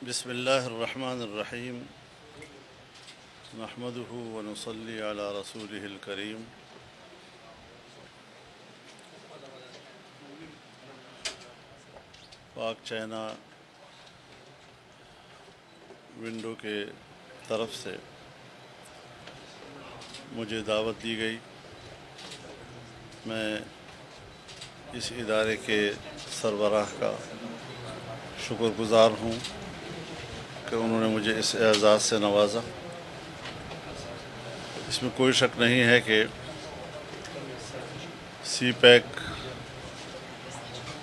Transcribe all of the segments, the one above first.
بسم اللہ الرحمن الرحیم نحمده ونصلی علی رسولہ الکریم پاک چائنا ونڈو کے طرف سے مجھے دعوت دی گئی. میں اس ادارے کے سربراہ کا شکر گزار ہوں کہ انہوں نے مجھے اس اعزاز سے نوازا. اس میں کوئی شک نہیں ہے کہ سی پیک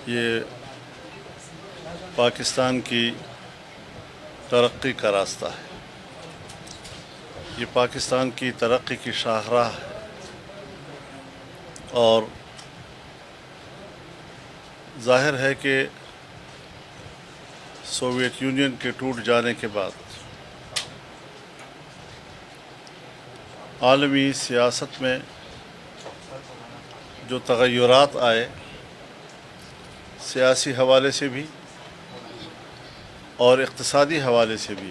یہ پاکستان کی ترقی کا راستہ ہے. یہ پاکستان کی ترقی کی شاہراہ ہے اور ظاہر ہے کہ سوویت یونین کے ٹوٹ جانے کے بعد عالمی سیاست میں جو تغیرات آئے سیاسی حوالے سے بھی اور اقتصادی حوالے سے بھی،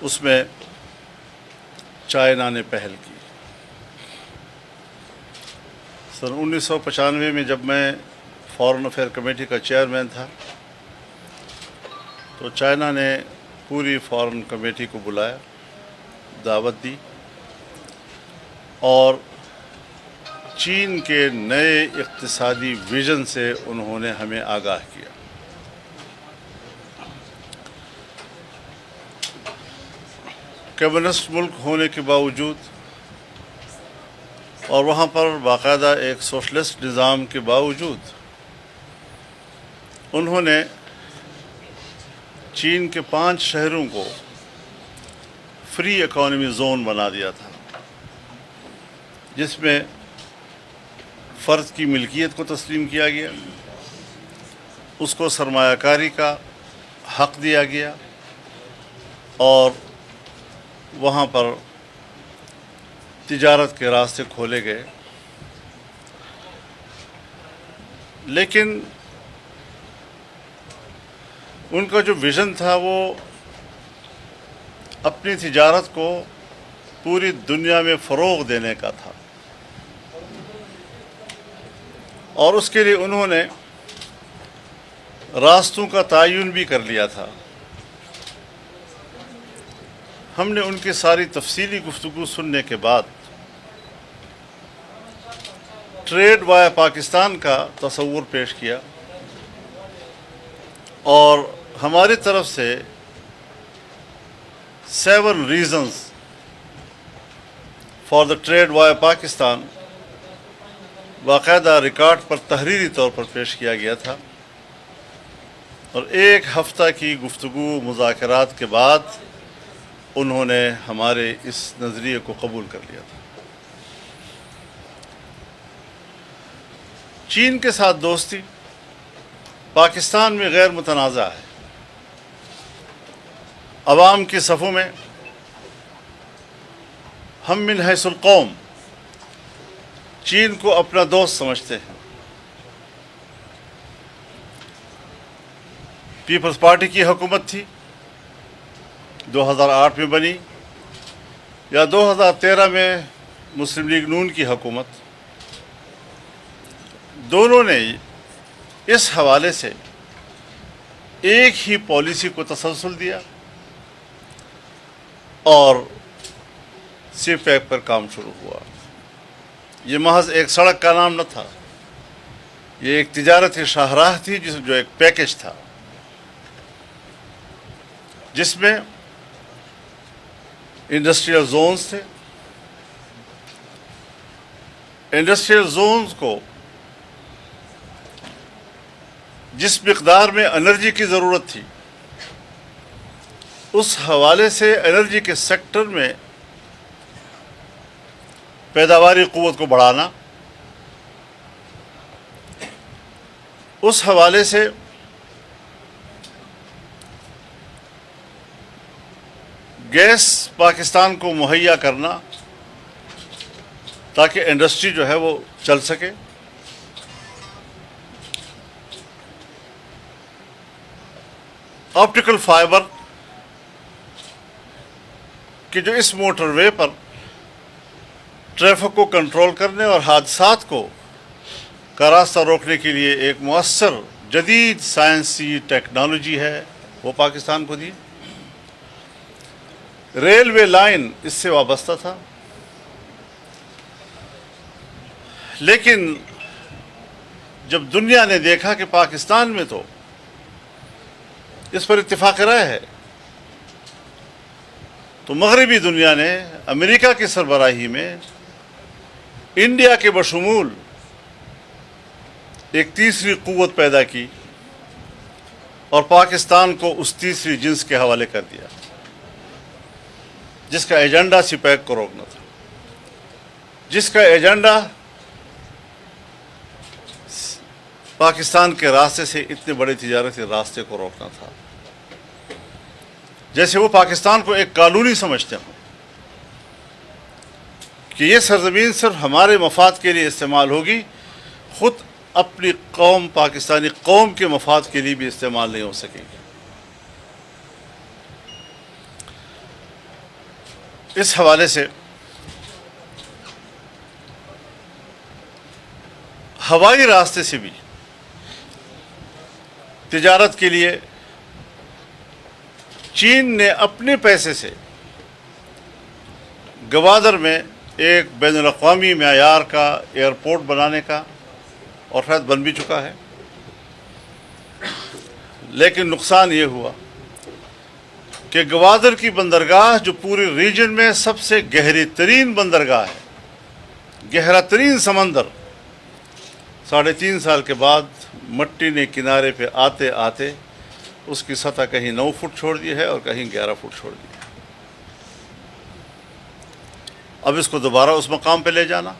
اس میں چائنا نے پہل کی. سن 1995 میں جب میں فارن افیئر کمیٹی کا چیئرمین تھا تو چائنا نے پوری فارن کمیٹی کو بلایا، دعوت دی اور چین کے نئے اقتصادی ویژن سے انہوں نے ہمیں آگاہ کیا. کمیونسٹ ملک ہونے کے باوجود اور وہاں پر باقاعدہ ایک سوشلسٹ نظام کے باوجود انہوں نے چین کے 5 شہروں کو فری اکانومی زون بنا دیا تھا، جس میں فرد کی ملکیت کو تسلیم کیا گیا، اس کو سرمایہ کاری کا حق دیا گیا اور وہاں پر تجارت کے راستے کھولے گئے. لیکن ان کا جو ویژن تھا وہ اپنی تجارت کو پوری دنیا میں فروغ دینے کا تھا اور اس کے لیے انہوں نے راستوں کا تعین بھی کر لیا تھا. ہم نے ان کی ساری تفصیلی گفتگو سننے کے بعد ٹریڈ وایا پاکستان کا تصور پیش کیا اور ہماری طرف سے 7 reasons for the trade via Pakistan باقاعدہ ریکارڈ پر تحریری طور پر پیش کیا گیا تھا اور 1 ہفتہ کی گفتگو مذاکرات کے بعد انہوں نے ہمارے اس نظریے کو قبول کر لیا تھا. چین کے ساتھ دوستی پاکستان میں غیر متنازع ہے. عوام کی صفوں میں ہم من حیث القوم چین کو اپنا دوست سمجھتے ہیں. پیپلز پارٹی کی حکومت تھی، 2008 میں بنی، یا 2013 میں مسلم لیگ نون کی حکومت، دونوں نے اس حوالے سے ایک ہی پالیسی کو تسلسل دیا اور سی پیک پر کام شروع ہوا. یہ محض ایک سڑک کا نام نہ تھا، یہ ایک تجارتی شاہراہ تھی جو ایک پیکج تھا جس میں انڈسٹریل زونز تھے. انڈسٹریل زونز کو جس مقدار میں انرجی کی ضرورت تھی اس حوالے سے انرجی کے سیکٹر میں پیداواری قوت کو بڑھانا، اس حوالے سے گیس پاکستان کو مہیا کرنا تاکہ انڈسٹری جو ہے وہ چل سکے. آپٹیکل فائبر کہ جو اس موٹر وے پر ٹریفک کو کنٹرول کرنے اور حادثات کا راستہ روکنے کے لیے ایک مؤثر جدید سائنسی ٹیکنالوجی ہے، وہ پاکستان کو دی۔ ریلوے لائن اس سے وابستہ تھا، لیکن جب دنیا نے دیکھا کہ پاکستان میں تو اس پر اتفاق رائے ہے، تو مغربی دنیا نے امریکہ کی سربراہی میں انڈیا کے بشمول ایک تیسری قوت پیدا کی اور پاکستان کو اس تیسری جنس کے حوالے کر دیا، جس کا ایجنڈا سپیک کو روکنا تھا، جس کا ایجنڈا پاکستان کے راستے سے اتنے بڑے تجارتی راستے کو روکنا تھا، جیسے وہ پاکستان کو ایک کالونی سمجھتے ہوں کہ یہ سرزمین صرف ہمارے مفاد کے لیے استعمال ہوگی، خود اپنی قوم پاکستانی قوم کے مفاد کے لیے بھی استعمال نہیں ہو سکے گی۔ اس حوالے سے ہوائی راستے سے بھی تجارت کے لیے چین نے اپنے پیسے سے گوادر میں ایک بین الاقوامی معیار کا ایئرپورٹ بنانے کا، اور شاید بن بھی چکا ہے، لیکن نقصان یہ ہوا کہ گوادر کی بندرگاہ جو پورے ریجن میں سب سے گہری ترین بندرگاہ ہے، گہرا ترین سمندر، 3.5 سال کے بعد مٹی نے کنارے پہ آتے آتے اس کی سطح کہیں 9 فٹ چھوڑ دی ہے اور کہیں 11 فٹ چھوڑ دی ہے۔ اب اس کو دوبارہ اس مقام پہ لے جانا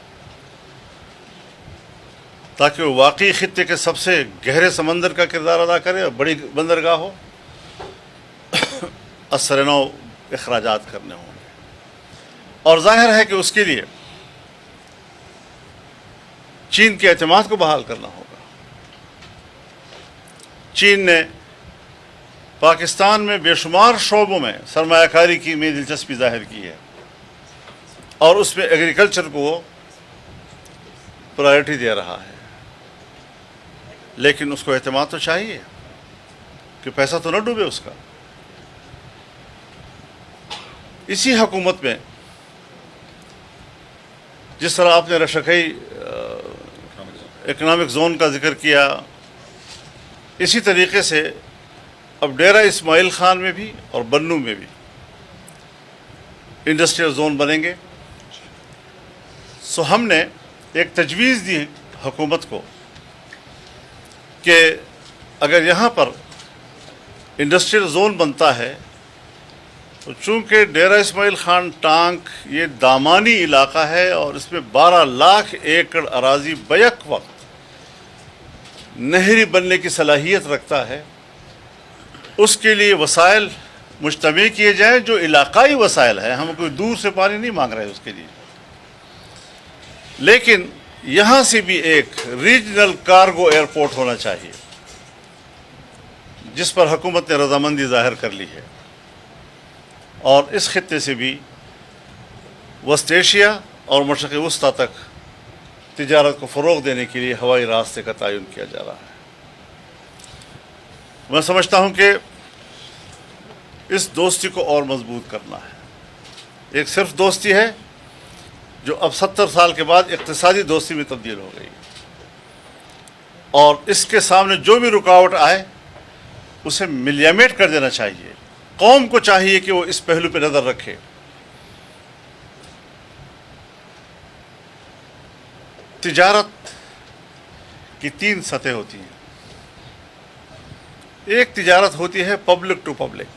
تاکہ وہ واقعی خطے کے سب سے گہرے سمندر کا کردار ادا کرے اور بڑی بندرگاہ ہو، اثر نو اخراجات کرنے ہوں گے، اور ظاہر ہے کہ اس کے لیے چین کے اعتماد کو بحال کرنا ہوگا۔ چین نے پاکستان میں بے شمار شعبوں میں سرمایہ کاری کی میں دلچسپی ظاہر کی ہے، اور اس میں ایگریکلچر کو وہ پرائرٹی دے رہا ہے، لیکن اس کو اعتماد تو چاہیے کہ پیسہ تو نہ ڈوبے اس کا۔ اسی حکومت میں جس طرح آپ نے رشکئی اکنامک زون کا ذکر کیا، اسی طریقے سے اب ڈیرہ اسماعیل خان میں بھی اور بنو میں بھی انڈسٹریل زون بنیں گے۔ سو ہم نے ایک تجویز دی حکومت کو کہ اگر یہاں پر انڈسٹریل زون بنتا ہے تو چونکہ ڈیرہ اسماعیل خان ٹانک یہ دامانی علاقہ ہے اور اس میں 12 لاکھ ایکڑ اراضی بیک وقت نہری بننے کی صلاحیت رکھتا ہے، اس کے لیے وسائل مجتمع کیے جائیں جو علاقائی وسائل ہیں، ہم کوئی دور سے پانی نہیں مانگ رہے اس کے لیے، لیکن یہاں سے بھی ایک ریجنل کارگو ایئرپورٹ ہونا چاہیے، جس پر حکومت نے رضامندی ظاہر کر لی ہے، اور اس خطے سے بھی وسط ایشیا اور مشرق وسطیٰ تک تجارت کو فروغ دینے کے لیے ہوائی راستے کا تعین کیا جا رہا ہے۔ میں سمجھتا ہوں کہ اس دوستی کو اور مضبوط کرنا ہے۔ ایک صرف دوستی ہے جو اب 70 سال کے بعد اقتصادی دوستی میں تبدیل ہو گئی، اور اس کے سامنے جو بھی رکاوٹ آئے اسے ملیمیٹ کر دینا چاہیے۔ قوم کو چاہیے کہ وہ اس پہلو پہ نظر رکھے۔ تجارت کی 3 سطح ہوتی ہیں۔ ایک تجارت ہوتی ہے پبلک ٹو پبلک،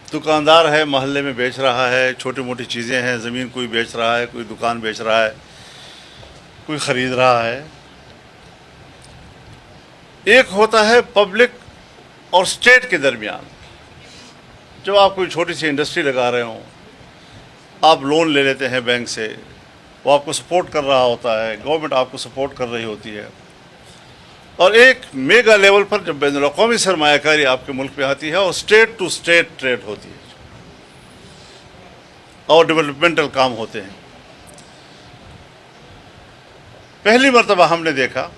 دکاندار ہے محلے میں بیچ رہا ہے، چھوٹی موٹی چیزیں ہیں، زمین کوئی بیچ رہا ہے، کوئی دکان بیچ رہا ہے، کوئی خرید رہا ہے۔ ایک ہوتا ہے پبلک اور اسٹیٹ کے درمیان، جب آپ کوئی چھوٹی سی انڈسٹری لگا رہے ہوں، آپ لون لے لیتے ہیں بینک سے، وہ آپ کو سپورٹ کر رہا ہوتا ہے، گورنمنٹ آپ کو سپورٹ کر رہی ہوتی ہے، اور ایک میگا لیول پر جب بین الاقوامی سرمایہ کاری آپ کے ملک میں آتی ہے اور اسٹیٹ ٹو اسٹیٹ ٹریڈ ہوتی ہے اور ڈیولپمنٹل کام ہوتے ہیں. پہلی مرتبہ ہم نے دیکھا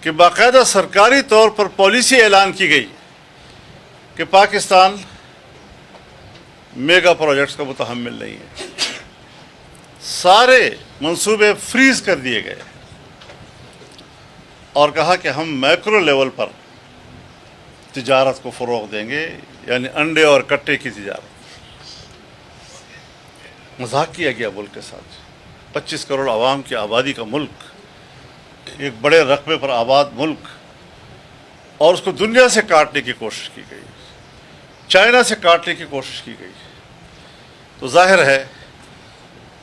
کہ باقاعدہ سرکاری طور پر پالیسی اعلان کی گئی کہ پاکستان میگا پروجیکٹس کا متحمل نہیں ہے. سارے منصوبے فریز کر دیے گئے اور کہا کہ ہم میکرو لیول پر تجارت کو فروغ دیں گے، یعنی انڈے اور کٹے کی تجارت. مذاق کیا گیا ملک کے ساتھ. 25 کروڑ عوام کی آبادی کا ملک، ایک بڑے رقبے پر آباد ملک، اور اس کو دنیا سے کاٹنے کی کوشش کی گئی، چائنا سے کاٹنے کی کوشش کی گئی. تو ظاہر ہے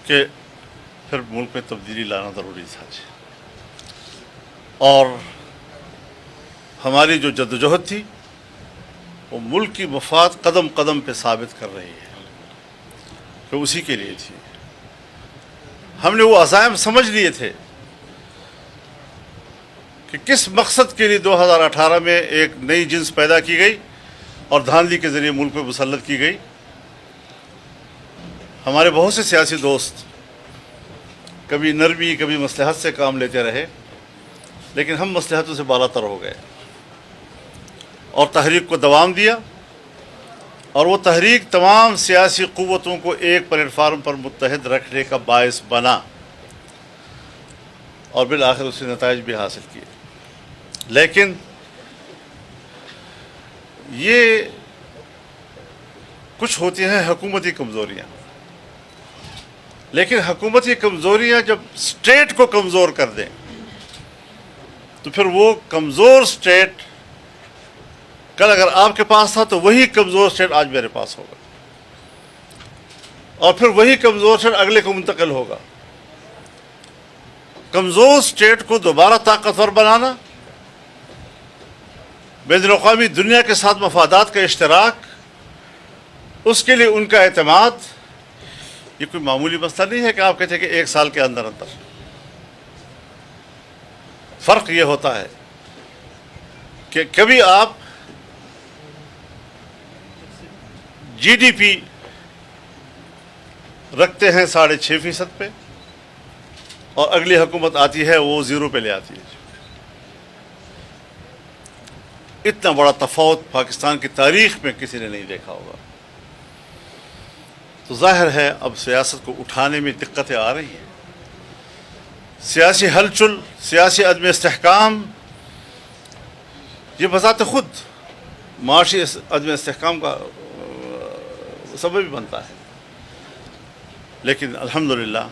کہ پھر ملک میں تبدیلی لانا ضروری تھا. اور ہماری جو جدوجہد تھی وہ ملک کی مفاد قدم قدم پہ ثابت کر رہی ہے کہ اسی کے لیے تھی. ہم نے وہ عزائم سمجھ لیے تھے کہ کس مقصد کے لیے 2018 میں ایک نئی جنس پیدا کی گئی اور دھاندلی کے ذریعے ملک پہ مسلط کی گئی. ہمارے بہت سے سیاسی دوست کبھی نرمی کبھی مصلحت سے کام لیتے رہے، لیکن ہم مصلحتوں سے بالا تر ہو گئے اور تحریک کو دوام دیا، اور وہ تحریک تمام سیاسی قوتوں کو ایک پلیٹ فارم پر متحد رکھنے کا باعث بنا، اور بالآخر اس سے نتائج بھی حاصل کیے. لیکن یہ کچھ ہوتی ہیں حکومتی کمزوریاں، لیکن حکومتی کمزوریاں جب اسٹیٹ کو کمزور کر دیں تو پھر وہ کمزور اسٹیٹ کل اگر آپ کے پاس تھا تو وہی کمزور اسٹیٹ آج میرے پاس ہوگا، اور پھر وہی کمزور اسٹیٹ اگلے کو منتقل ہوگا. کمزور اسٹیٹ کو دوبارہ طاقتور بنانا، بین الاقوامی دنیا کے ساتھ مفادات کا اشتراک، اس کے لیے ان کا اعتماد، یہ کوئی معمولی مسئلہ نہیں ہے کہ آپ کہتے ہیں کہ 1 سال کے اندر اندر. فرق یہ ہوتا ہے کہ کبھی آپ جی ڈی پی رکھتے ہیں 6.5% پہ، اور اگلی حکومت آتی ہے وہ 0 پہ لے آتی ہے. اتنا بڑا تفاوت پاکستان کی تاریخ میں کسی نے نہیں دیکھا ہوگا. تو ظاہر ہے اب سیاست کو اٹھانے میں دقتیں آ رہی ہیں. سیاسی ہلچل، سیاسی عدم استحکام، یہ بذات خود معاشی عدم استحکام کا سبب بھی بنتا ہے. لیکن الحمدللہ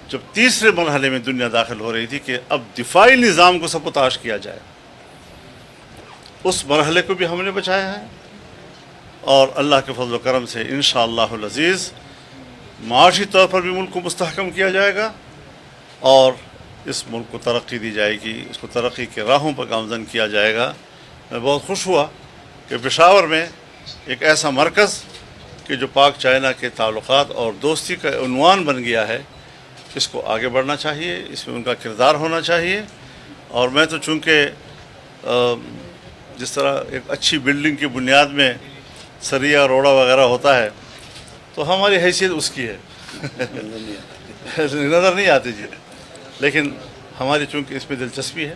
جب تیسرے مرحلے میں دنیا داخل ہو رہی تھی کہ اب دفاعی نظام کو سبوتاش کیا جائے، اس مرحلے کو بھی ہم نے بچایا ہے، اور اللہ کے فضل و کرم سے انشاءاللہ العزیز معاشی طور پر بھی ملک کو مستحکم کیا جائے گا، اور اس ملک کو ترقی دی جائے گی، اس کو ترقی کے راہوں پر گامزن کیا جائے گا. میں بہت خوش ہوا کہ پشاور میں ایک ایسا مرکز کہ جو پاک چائنا کے تعلقات اور دوستی کا عنوان بن گیا ہے، اس کو آگے بڑھنا چاہیے، اس میں ان کا کردار ہونا چاہیے. اور میں تو چونکہ جس طرح ایک اچھی بلڈنگ کی بنیاد میں سریا روڑا وغیرہ ہوتا ہے، تو ہماری حیثیت اس کی ہے نظر نہیں آتی جی، لیکن ہماری چونکہ اس میں دلچسپی ہے،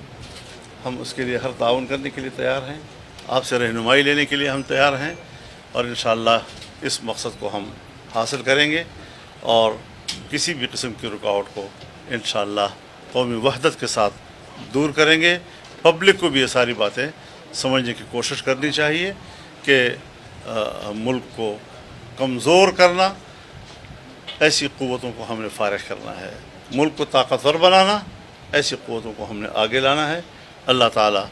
ہم اس کے لیے ہر تعاون کرنے کے لیے تیار ہیں، آپ سے رہنمائی لینے کے لیے ہم تیار ہیں، اور انشاءاللہ اس مقصد کو ہم حاصل کریں گے، اور کسی بھی قسم کی رکاوٹ کو انشاءاللہ قومی وحدت کے ساتھ دور کریں گے. پبلک کو بھی یہ ساری باتیں سمجھنے کی کوشش کرنی چاہیے کہ ملک کو کمزور کرنا، ایسی قوتوں کو ہم نے فارغ کرنا ہے، ملک کو طاقتور بنانا، ایسی قوتوں کو ہم نے آگے لانا ہے. اللہ تعالی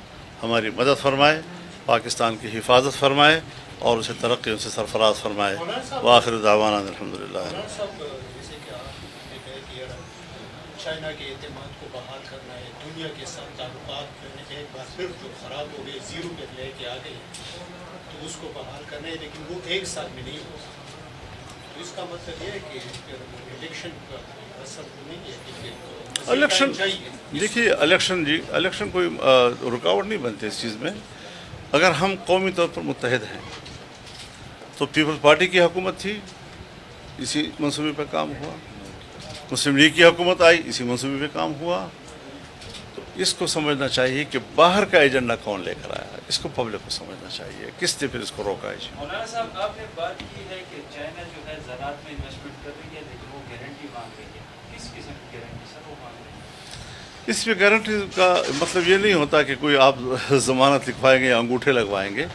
ہماری مدد فرمائے، پاکستان کی حفاظت فرمائے، اور اسے ترقی سے سرفراز فرمائے. وآخر دعوانا الحمدللہ. چائنا کے اعتماد کو بحال کرنا ہے، دنیا کے ساتھ تعلقات ایک بار پھر جو خراب ہو گئے 0 پہ لے کے آ گئے، تو اس کو بحال کرنا ہے، لیکن وہ 1 سال میں نہیں ہو سکتا. تو اس کا مطلب یہ ہے کہ الیکشن کا تصور نہیں ہے کہ مزید الیکشن ٹائم چاہیے؟ دیکھیے الیکشن کوئی رکاوٹ نہیں بنتی اس چیز میں. اگر ہم قومی طور پر متحد ہیں تو پیپلز پارٹی کی حکومت تھی، اسی منصوبے پہ کام ہوا. مسلم لیگ کی حکومت آئی، اسی منصوبے پہ کام ہوا. تو اس کو سمجھنا چاہیے کہ باہر کا ایجنڈا کون لے کر آیا، اس کو پبلک کو سمجھنا چاہیے کس نے پھر اس کو روکا ہے. مولانا صاحب، آپ نے بات کی ہے کہ چائنا جو ہے زراعت میں انویسٹمنٹ کر رہی ہے لیکن وہ گارنٹی مانگ رہی ہے. کس قسم کی گارنٹی سر وہ مانگ رہی ہے؟ اس میں گارنٹی کا مطلب یہ نہیں ہوتا کہ کوئی آپ ضمانت لکھوائیں گے یا انگوٹھے لگوائیں گے.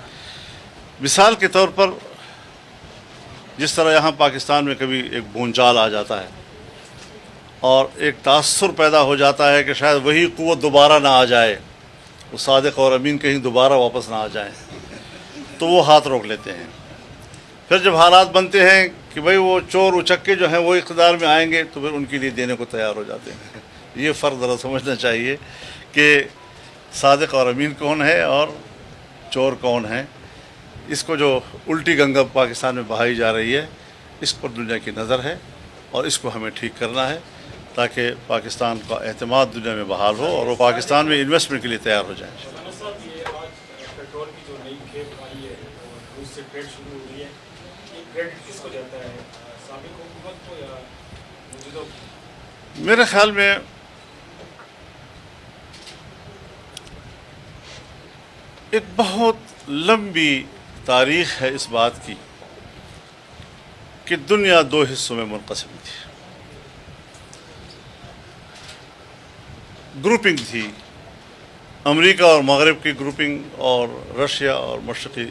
مثال کے طور پر جس طرح یہاں پاکستان میں کبھی ایک بھونچال آ جاتا ہے اور ایک تاثر پیدا ہو جاتا ہے کہ شاید وہی قوت دوبارہ نہ آ جائے، وہ صادق اور امین کہیں دوبارہ واپس نہ آ جائیں، تو وہ ہاتھ روک لیتے ہیں. پھر جب حالات بنتے ہیں کہ بھئی وہ چور اچکے جو ہیں وہ اقتدار میں آئیں گے تو پھر ان کے لیے دینے کو تیار ہو جاتے ہیں. یہ فرق ذرا سمجھنا چاہیے کہ صادق اور امین کون ہے اور چور کون ہے. اس کو جو الٹی گنگا پاکستان میں بہائی جا رہی ہے، اس پر دنیا کی نظر ہے اور اس کو ہمیں ٹھیک کرنا ہے تاکہ پاکستان کا اعتماد دنیا میں بحال ہو اور وہ پاکستان میں انویسٹمنٹ کے لیے تیار ہو جائیں. مولانا صاحب، یہ آج پیٹرول کی جو نئی کھیپ آئی ہے اور روس سے ٹریڈ شروع ہو گئی ہے، یہ کریڈٹ کس کو جاتا ہے، سابق حکومت کو یا موجودہ حکومت؟ میرے خیال میں ایک بہت لمبی تاریخ ہے اس بات کی کہ دنیا دو حصوں میں منقسم تھی. گروپنگ تھی، امریکہ اور مغرب کی گروپنگ اور رشیا اور مشرقی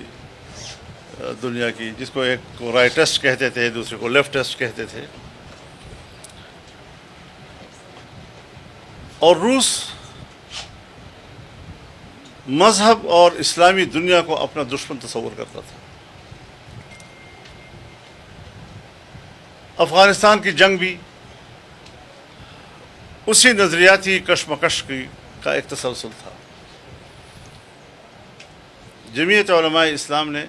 دنیا کی، جس کو ایک کو رائٹسٹ کہتے تھے، دوسرے کو لیفٹسٹ کہتے تھے. اور روس مذہب اور اسلامی دنیا کو اپنا دشمن تصور کرتا تھا. افغانستان کی جنگ بھی اسی نظریاتی کشمکش کا ایک تسلسل تھا. جمعیت علماء اسلام نے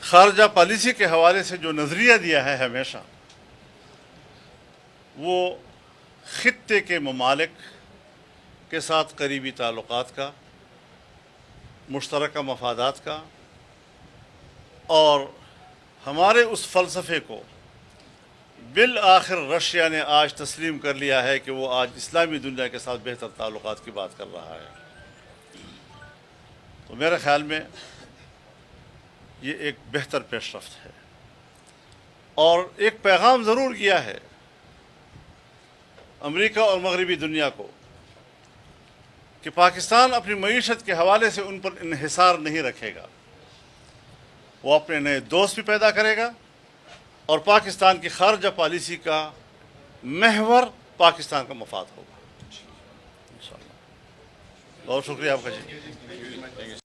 خارجہ پالیسی کے حوالے سے جو نظریہ دیا ہے ہمیشہ، وہ خطے کے ممالک کے ساتھ قریبی تعلقات کا، مشترکہ مفادات کا، اور ہمارے اس فلسفے کو بالآخر رشیا نے آج تسلیم کر لیا ہے کہ وہ آج اسلامی دنیا کے ساتھ بہتر تعلقات کی بات کر رہا ہے. تو میرے خیال میں یہ ایک بہتر پیش رفت ہے اور ایک پیغام ضرور کیا ہے امریکہ اور مغربی دنیا کو کہ پاکستان اپنی معیشت کے حوالے سے ان پر انحصار نہیں رکھے گا. وہ اپنے نئے دوست بھی پیدا کرے گا اور پاکستان کی خارجہ پالیسی کا محور پاکستان کا مفاد ہوگا. انشاءاللہ. بہت شکریہ آپ کا. جی.